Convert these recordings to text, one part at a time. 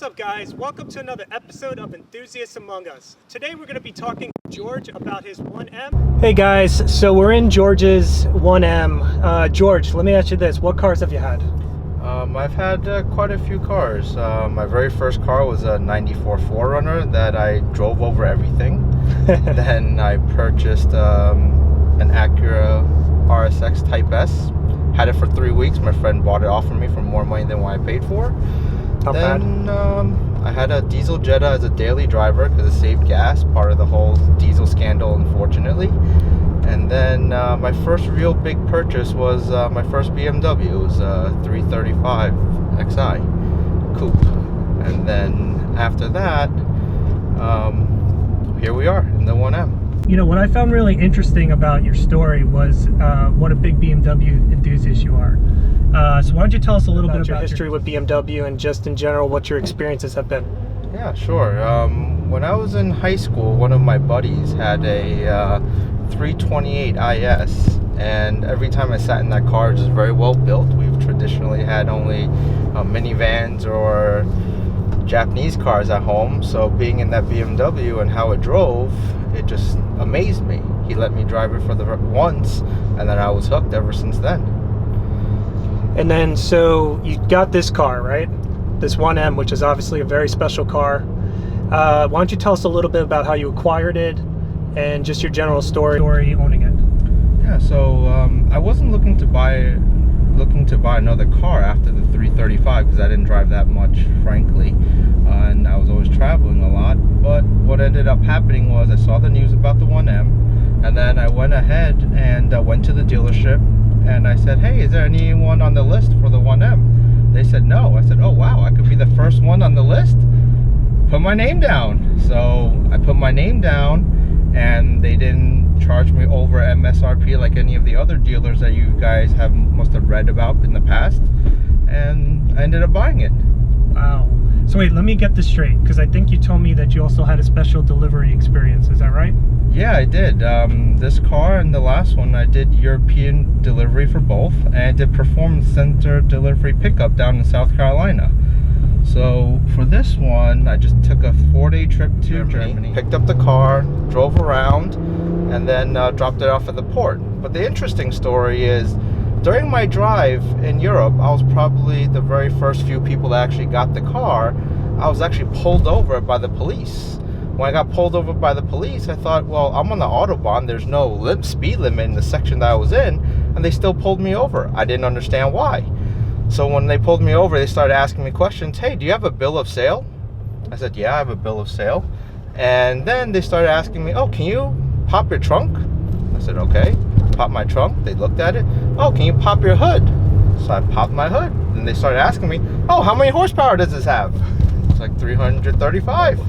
up, guys? Welcome to another episode of Enthusiasts Among Us. Today we're going to be talking to George about his 1M. Hey guys, so we're in George's 1M. George, let me ask you this. What cars have you had? I've had quite a few cars. My very first car was a 94 4Runner that I drove over everything. Then I purchased an Acura RSX Type S. Had it for 3 weeks. My friend bought it off for me for more money than what I paid for. Not then bad. I had a diesel Jetta as a daily driver because it saved gas, part of the whole diesel scandal, unfortunately. And then my first real big purchase was my first BMW. It was a 335 Xi coupe. And then after that, here we are in the 1M. You know, what I found really interesting about your story was what a big BMW enthusiast you are. So why don't you tell us a little bit about your history with BMW and just in general what your experiences have been? Yeah, sure. When I was in high school, one of my buddies had a 328 IS, and every time I sat in that car, which is very well built, we've traditionally had only minivans or Japanese cars at home, so being in that BMW and how it drove, it just amazed me. He let me drive it for the once, and then I was hooked ever since then. And then, so you got this car, right? This 1M, which is obviously a very special car. Why don't you tell us a little bit about how you acquired it and just your general story owning it? Yeah, so I wasn't looking to buy another car after the 335 because I didn't drive that much, frankly, and I was always traveling a lot. But what ended up happening was I saw the news about the 1M, and then I went ahead and went to the dealership and I said, hey, is there anyone on the list for the 1M? They said no. I said, oh wow, I could be the first one on the list. Put my name down. So I put my name down, and they didn't charge me over MSRP like any of the other dealers that you guys must have read about in the past, and I ended up buying it. Wow. So wait, let me get this straight, because I think you told me that you also had a special delivery experience. Is that right? Yeah, I did. This car and the last one, I did European delivery for both, and I did Performance Center delivery pickup down in South Carolina. So for this one, I just took a 4-day trip to Germany, picked up the car, drove around, and then dropped it off at the port. But the interesting story is, during my drive in Europe, I was probably the very first few people that actually got the car. I was actually pulled over by the police. When I got pulled over by the police, I thought, well, I'm on the Autobahn. There's no speed limit in the section that I was in, and they still pulled me over. I didn't understand why. So when they pulled me over, they started asking me questions. Hey, do you have a bill of sale? I said, yeah, I have a bill of sale. And then they started asking me, oh, can you pop your trunk? I said, okay. Pop my trunk. They looked at it. Oh, can you pop your hood? So I popped my hood. Then they started asking me, oh, how many horsepower does this have? It's like 335.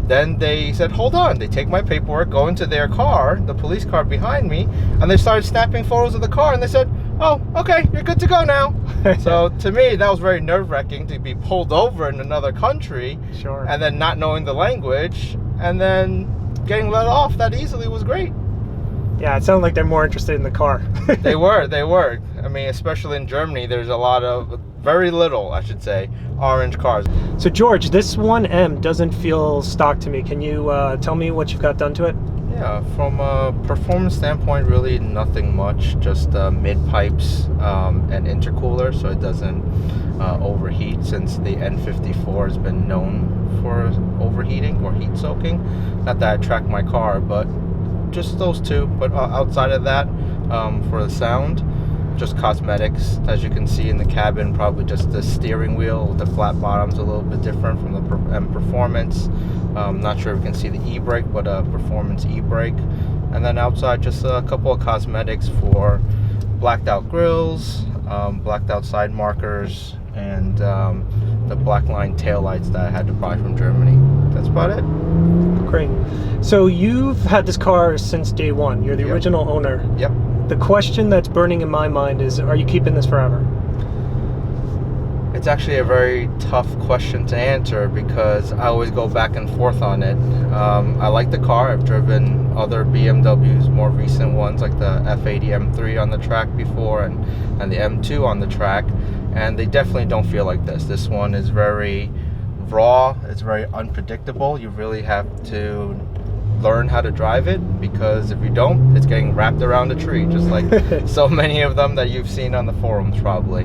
Then they said, hold on. They take my paperwork, go into their car, the police car behind me, and they started snapping photos of the car, and they said, oh, okay, you're good to go now. So to me, that was very nerve-wracking to be pulled over in another country, sure, and then not knowing the language, and then getting let off that easily was great. Yeah, it sounded like they're more interested in the car. They were. I mean, especially in Germany, there's a lot of, very little, I should say, orange cars. So George, this 1M doesn't feel stock to me. Can you tell me what you've got done to it? Yeah, from a performance standpoint, really nothing much, just mid pipes and intercooler, so it doesn't overheat, since the N54 has been known for overheating or heat soaking. Not that I track my car, but just those two. But outside of that, for the sound, just cosmetics. As you can see in the cabin, probably just the steering wheel, the flat bottom's a little bit different from the M Performance. Not sure if you can see the e-brake, but a Performance e-brake. And then outside, just a couple of cosmetics for blacked out grills, blacked out side markers, and the black line taillights that I had to buy from Germany. That's about it. Great. So you've had this car since day one. You're the original owner. Yep. The question that's burning in my mind is, are you keeping this forever? It's actually a very tough question to answer because I always go back and forth on it. I like the car. I've driven other BMWs, more recent ones like the F80 M3 on the track before, and the M2 on the track, and they definitely don't feel like this. This one is very raw, it's very unpredictable. You really have to learn how to drive it, because if you don't, it's getting wrapped around a tree, just like so many of them that you've seen on the forums probably.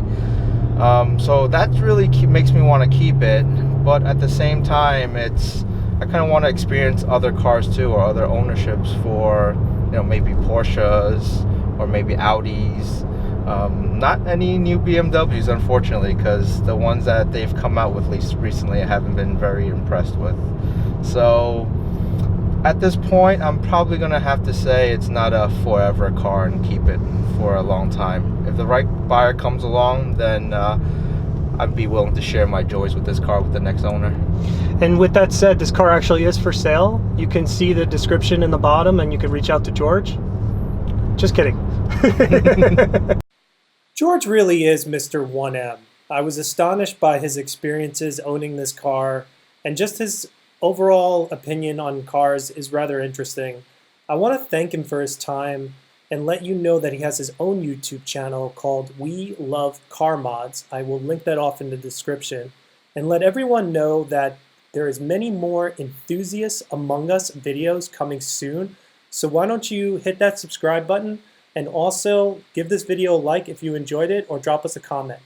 So that really makes me want to keep it, but at the same time, I kind of want to experience other cars too, or other ownerships for, maybe Porsches or maybe Audis. Not any new BMWs, unfortunately, because the ones that they've come out with at least recently, I haven't been very impressed with. So at this point, I'm probably going to have to say it's not a forever car and keep it for a long time. If the right buyer comes along, then I'd be willing to share my joys with this car with the next owner. And with that said, this car actually is for sale. You can see the description in the bottom, and you can reach out to George. Just kidding. George really is Mr. 1M. I was astonished by his experiences owning this car, and just his overall opinion on cars is rather interesting. I want to thank him for his time and let you know that he has his own YouTube channel called We Love Car Mods. I will link that off in the description, and let everyone know that there is many more enthusiasts among us videos coming soon. So why don't you hit that subscribe button, and also give this video a like if you enjoyed it, or drop us a comment.